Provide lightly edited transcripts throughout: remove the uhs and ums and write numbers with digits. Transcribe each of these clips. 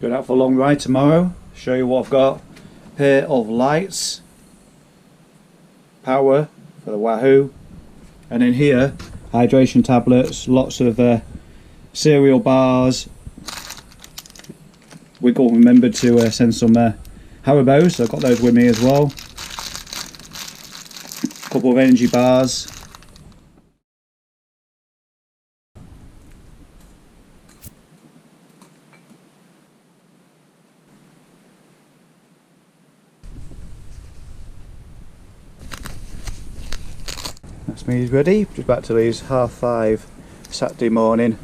Going out for a long ride tomorrow. Show you what I've got. Pair of lights, power for the Wahoo, and in here hydration tablets, lots of cereal bars. Wiggle remembered to send some Haribos, so I've got those with me as well. A couple of energy bars. That's me ready, just about to leave. 5:30 Saturday morning.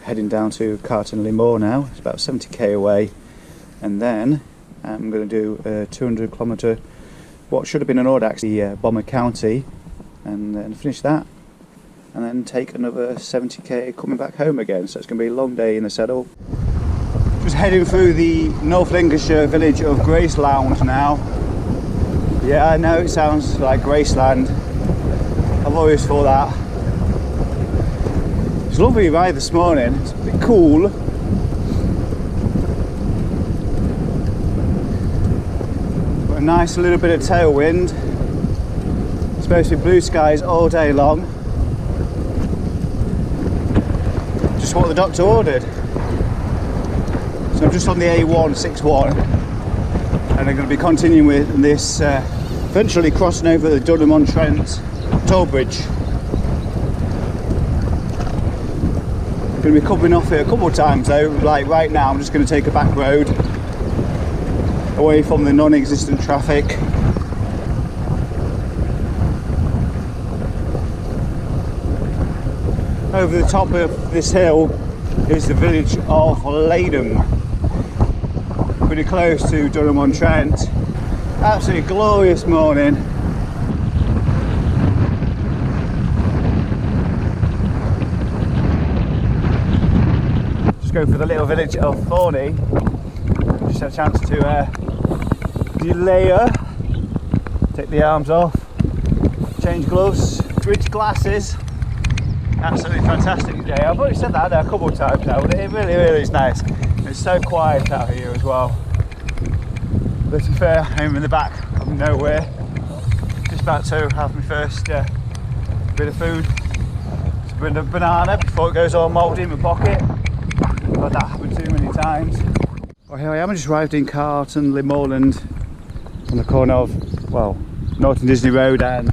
Heading down to Carton Moor now. It's about 70k away, and then I'm going to do a 200km, what should have been an Audax, the Bomber County, and then finish that, and then take another 70k coming back home again. So it's going to be a long day in the saddle. Just heading through the North Lincolnshire village of Graceland now. Yeah, I know it sounds like Graceland. I've always thought that. It's a lovely ride this morning. It's a bit cool. Got a nice little bit of tailwind. It's supposed to be blue skies all day long. Just what the doctor ordered. So I'm just on the A161, and I'm going to be continuing with this, eventually crossing over the Durham-on-Trent toll bridge. Going to be coming off here a couple of times though. Like right now I'm just going to take a back road away from the non-existent traffic. Over the top of this hill is the village of Laydham, pretty close to Durham-on-Trent. Absolutely glorious morning. Go for the little village of Thorney. Just had a chance to delayer, take the arms off, change gloves, switch glasses. Absolutely fantastic day. I've already said that a couple of times now, but it really is nice. It's so quiet out here as well. But to be fair, I'm in the back of nowhere. Just about to have my first bit of food. It's a bit of banana before it goes all mouldy in my pocket. I've had that happen too many times. Well, here I am. I just arrived in Carton Moorland on the corner of, well, Norton Disney Road and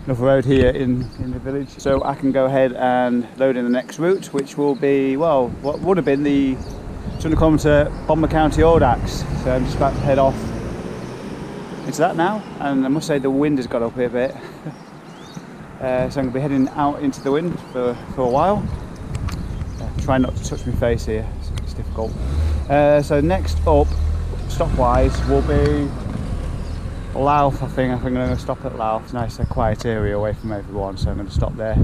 another road here in the village. So I can go ahead and load in the next route, which will be, well, what would have been the 200km Bomber County Audax. So I'm just about to head off into that now, and I must say the wind has got up here a bit. So I'm going to be heading out into the wind for a while. Try not to touch my face here, it's difficult. So next up, stop-wise, will be Louth. I think I'm going to stop at Louth. It's a nice quiet area away from everyone, so I'm going to stop there.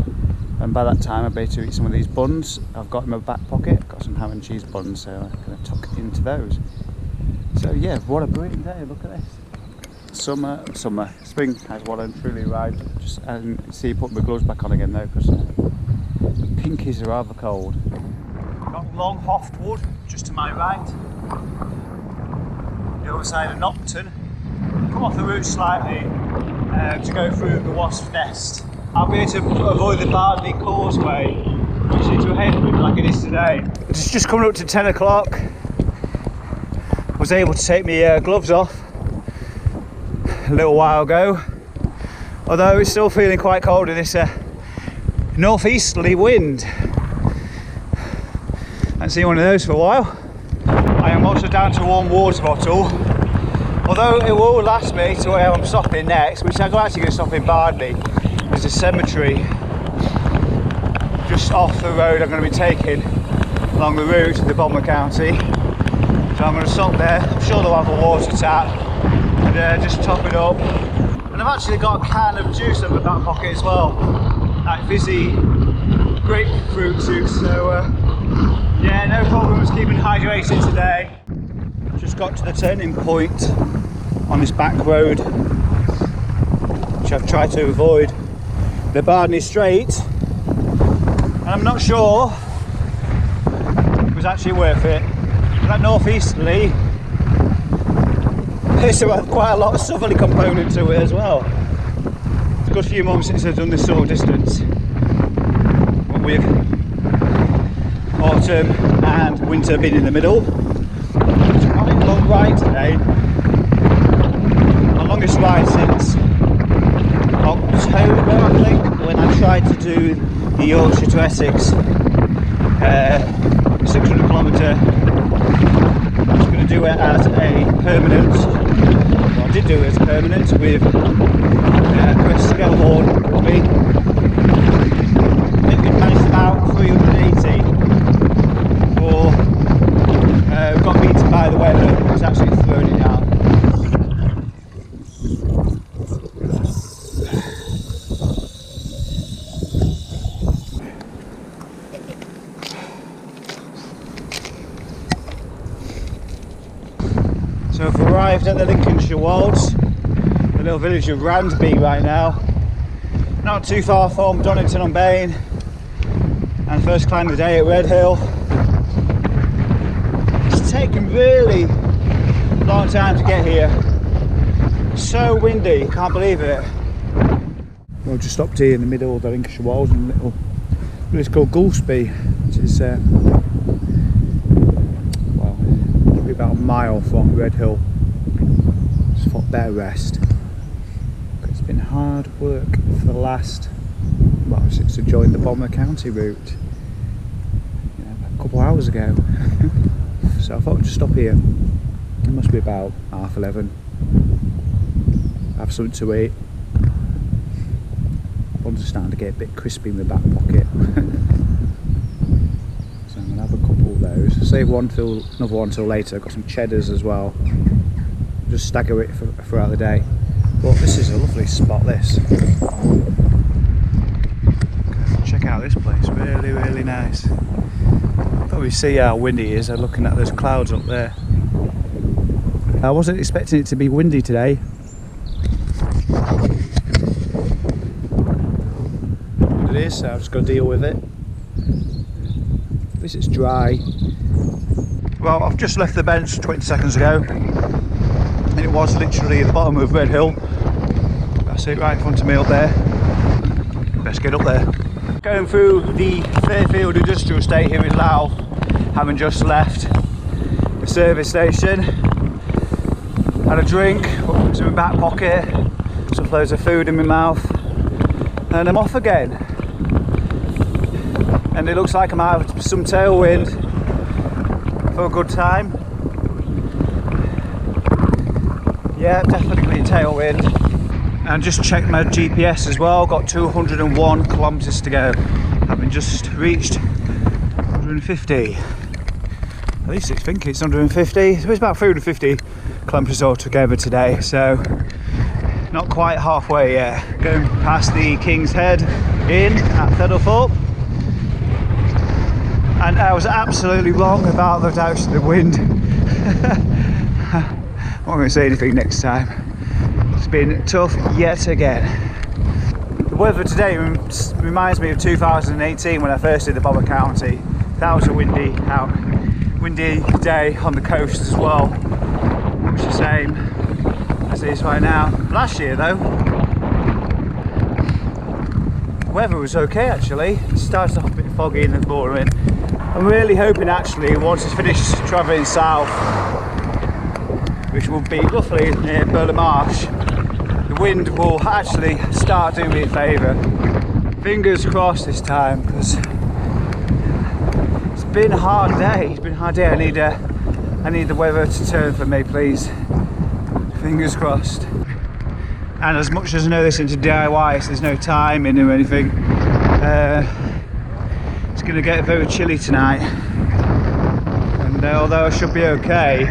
And by that time I'll be able to eat some of these buns I've got in my back pocket. Got some ham and cheese buns, so I'm going to tuck into those. So yeah, what a brilliant day, look at this. Summer. Spring has well and truly arrived. Just see, put my gloves back on again though, because pinkies are rather cold. Got Long Hoftwood just to my right. The other side of Nopton. Come off the route slightly to go through the Wasp Nest. I'll be able to avoid the Bardley Causeway, which is to a headwind like it is today. It's just coming up to 10 o'clock. Was able to take my gloves off a little while ago, although it's still feeling quite cold in this northeasterly wind. I haven't seen one of those for a while. I am also down to a warm water bottle, although it will last me to where I'm stopping next, which I'm actually going to stop in Bardley. There's a cemetery just off the road I'm going to be taking along the route to the Bomber County. So I'm going to stop there. I'm sure they'll have a water tap and just top it up. And I've actually got a can of juice in my back pocket as well, like fizzy grapefruit juice. So yeah, no problems keeping hydrated today. Just got to the turning point on this back road, which I've tried to avoid, the Bardney Strait, and I'm not sure it was actually worth it. that northeasterly, it's quite a lot of southerly component to it as well. It's a good few months since I've done this sort of distance, but with autumn and winter being in the middle. Quite a long ride today. My longest ride since October, I think, when I tried to do the Yorkshire to Essex 600 kilometre. I was going to do it as a permanent. Well, I did do it as a permanent with Chris Skellhorn with me. I think we managed about 380, or got beaten by the weather. It was actually throwing it down. So I've arrived at the Lincolnshire Wolds, the little village of Randby right now, not too far from Donington-on-Bain, and first climb of the day at Red Hill. It's taken really long time to get here. So windy, can't believe it. Well, just stopped here in the middle of the Lincolnshire Wolds in a little village called Goulsby, which is probably about a mile from Red Hill. Just for better rest. It's been hard work for the last, well, since I joined the Bomber County route, a couple of hours ago. So I thought I'd just stop here. It must be about 11:30. Have something to eat. Buns are starting to get a bit crispy in the back pocket. So I'm going to have a couple of those. Save another one till later. I've got some cheddars as well. Just stagger it throughout the day. But this is a lovely spot, this. Check out this place, really, really nice. Probably see how windy it is looking at those clouds up there. I wasn't expecting it to be windy today. But it is, so I've just got to deal with it. At least it's dry. Well, I've just left the bench 20 seconds ago, and it was literally at the bottom of Red Hill. That's it, right in front of me up there. Best get up there. Going through the Fairfield Industrial Estate here in Louth, having just left the service station. Had a drink, put some in my back pocket, some loads of food in my mouth, and I'm off again. And it looks like I might have some tailwind for a good time. Yeah, definitely tailwind. And just checked my GPS as well, got 201 kilometres to go. Having just reached 150. At least it's thinking it's 150. So it's about 350 kilometres altogether today, so not quite halfway yet. Going past the King's Head Inn at Fiddlethorpe. And I was absolutely wrong about the direction of the wind. I'm not going to say anything next time. It's been tough yet again. The weather today reminds me of 2018 when I first did the Bomber County. That was a windy day on the coast as well. Much the same as it is right now. Last year though, the weather was okay actually. It started off a bit foggy in the morning. I'm really hoping actually once it's finished travelling south, which will be roughly near Burley Marsh, the wind will actually start doing me a favour. Fingers crossed this time, because it's been a hard day. It's been a hard day. I need the weather to turn for me, please. Fingers crossed. And as much as I know this into DIY, so there's no timing or anything, it's going to get very chilly tonight. And although I should be okay,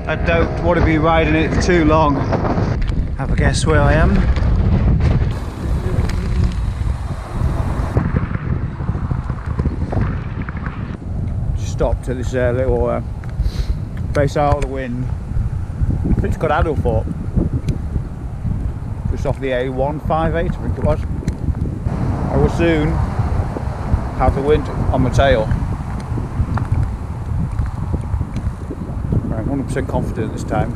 I don't want to be riding it for too long. Have a guess where I am? Stopped at this little place out of the wind. I think it's called Addlethorpe. Just off the A158, I think it was. I will soon have the wind on my tail. 100% confident this time.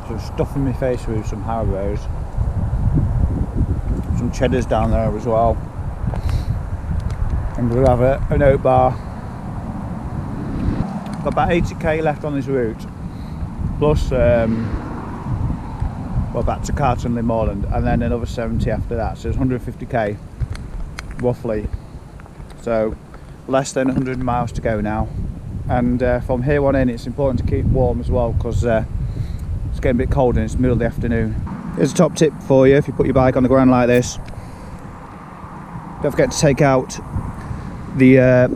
So stuffing my face with some Haribo's. Some cheddars down there as well. And we'll have an oat bar. Got about 80k left on this route. Plus, well, back to Carlton Moorland, and then another 70 after that. So it's 150k, roughly. So less than 100 miles to go now. And from here on in, it's important to keep warm as well, because it's getting a bit cold and it's middle of the afternoon. Here's a top tip for you: if you put your bike on the ground like this, don't forget to take out the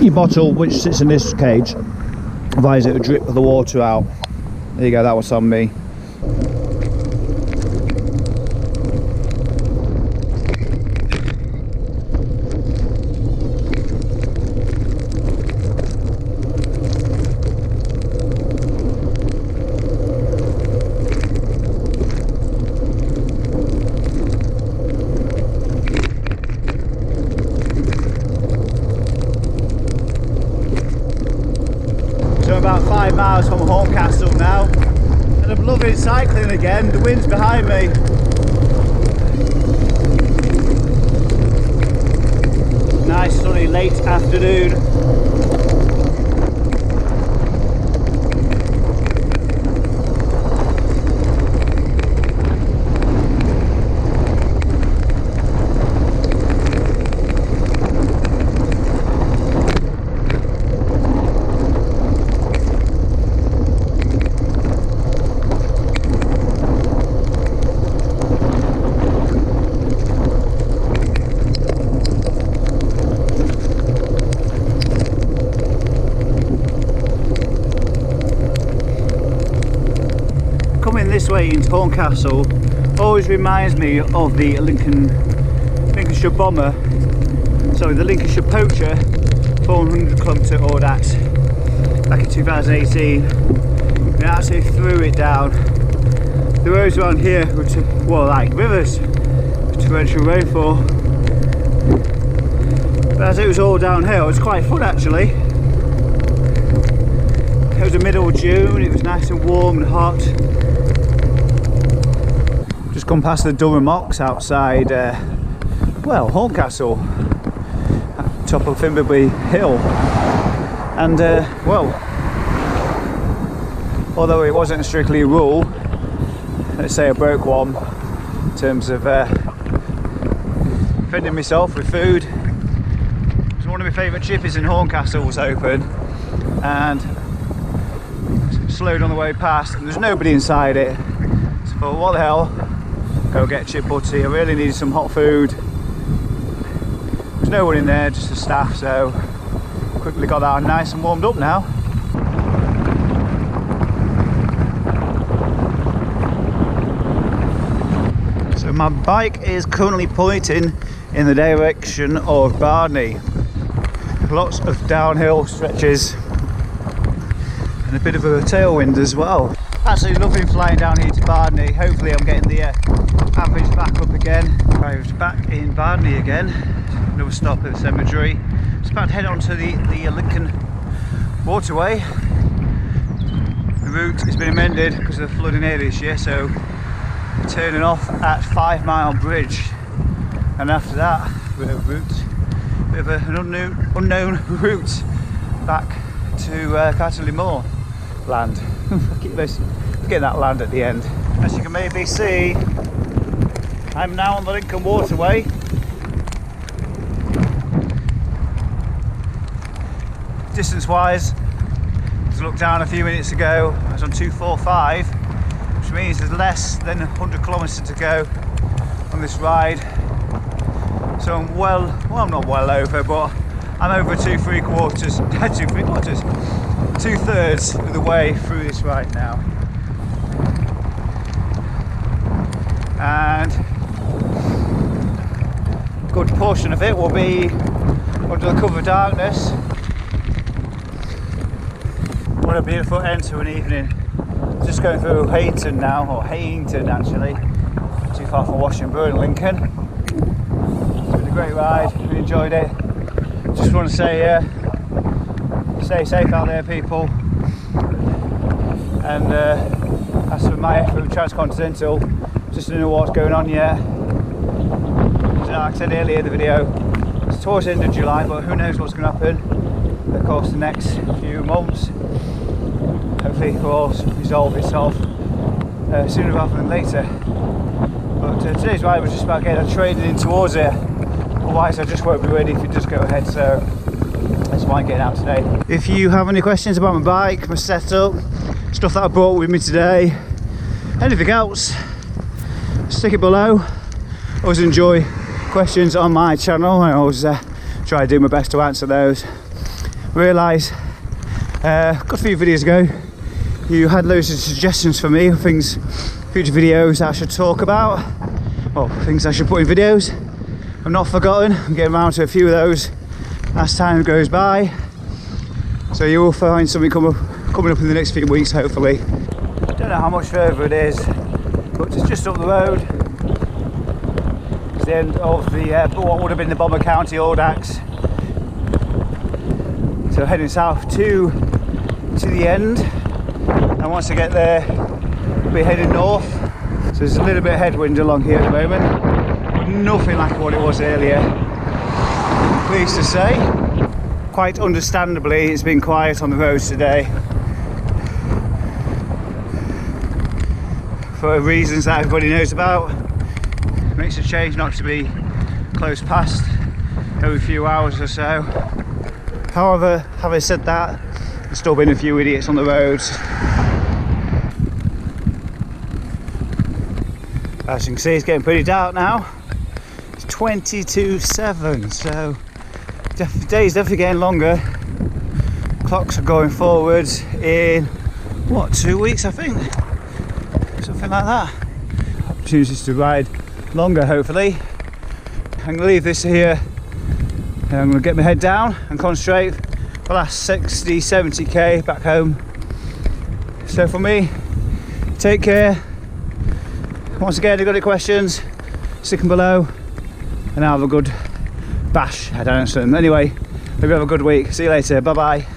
your bottle, which sits in this cage. Otherwise it will drip the water out. There you go, that was on me. So about 5 miles from Horncastle now, and I'm loving cycling again. The wind's behind me. Nice sunny late afternoon. Coming this way into Horncastle always reminds me of the Lincolnshire bomber, sorry, the Lincolnshire poacher 400km Audax back in 2018. It actually threw it down. The roads around here were well, like rivers, torrential rainfall. But as it was all downhill, it was quite fun actually. It was the middle of June, it was nice and warm and hot. Just come past the Durham Mocks outside, well, Horncastle, at the top of Finberbury Hill. And, well, although it wasn't strictly a rule, let's say I broke one in terms of feeding myself with food. Because one of my favourite chippies in Horncastle was open, and slowed on the way past, and there's nobody inside it. So I thought, what the hell, go get chip butty. I really needed some hot food. There's no one in there, just the staff, so quickly got that nice and warmed up now. So my bike is currently pointing in the direction of Barney. Lots of downhill stretches and a bit of a tailwind as well. Absolutely loving flying down here to Barney. Hopefully I'm getting the average back up again. Arrived back in Barney again. Another stop at the cemetery. Just about to head on to the Lincoln waterway. The route has been amended because of the flooding here this year, so we're turning off at 5 Mile Bridge, and after that bit of an unknown route back to Carlton Moorland. I keep forgetting that land at the end. As you can maybe see, I'm now on the Lincoln waterway. Distance wise, just looked down a few minutes ago, I was on 245, which means there's less than 100 kilometres to go on this ride. So I'm well, I'm not well over, but I'm over 2/3 of the way through this ride now. And a good portion of it will be under the cover of darkness. What a beautiful end to an evening. Just going through Hayington now, or Hayington actually, not too far from Washington and Lincoln. It's been a great ride, really enjoyed it. Just want to say stay safe out there, people. And as for my effort with Transcontinental, just don't know what's going on yet. So like I said earlier in the video, it's towards the end of July, but who knows what's going to happen. Of course, the next few months, hopefully it will all resolve itself sooner rather than later. But today's ride was just about getting a training in towards it. Otherwise, I just won't be ready if it does go ahead. So that's why I'm getting out today. If you have any questions about my bike, my setup, stuff that I brought with me today, anything else, stick it below. I always enjoy questions on my channel. I always try to do my best to answer those. Realise got a few videos ago you had loads of suggestions for me, things, future videos I should talk about, well, things I should put in videos. I've not forgotten, I'm getting around to a few of those as time goes by, so you will find something coming up in the next few weeks, hopefully. Don't know how much further it is, but it's just up the road. It's the end of the what would have been the Bomber County Old Axe. So heading south to the end, and once I get there, I'll be heading north. So there's a little bit of headwind along here at the moment, but nothing like what it was earlier. Pleased to say, quite understandably, it's been quiet on the roads today for reasons that everybody knows about. It makes a change not to be close past every few hours or so. However, having said that, there's still been a few idiots on the roads. As you can see, it's getting pretty dark now. It's 22:07, so the day's definitely getting longer. Clocks are going forwards in, what, 2 weeks, I think? Something like that. Opportunities to ride longer, hopefully. I'm going to leave this here. And I'm going to get my head down and concentrate for the last 60-70k back home. So for me, take care. Once again, if you've got any questions, stick them below and I'll have a good bash. I don't answer them. Anyway, hope you have a good week. See you later. Bye bye.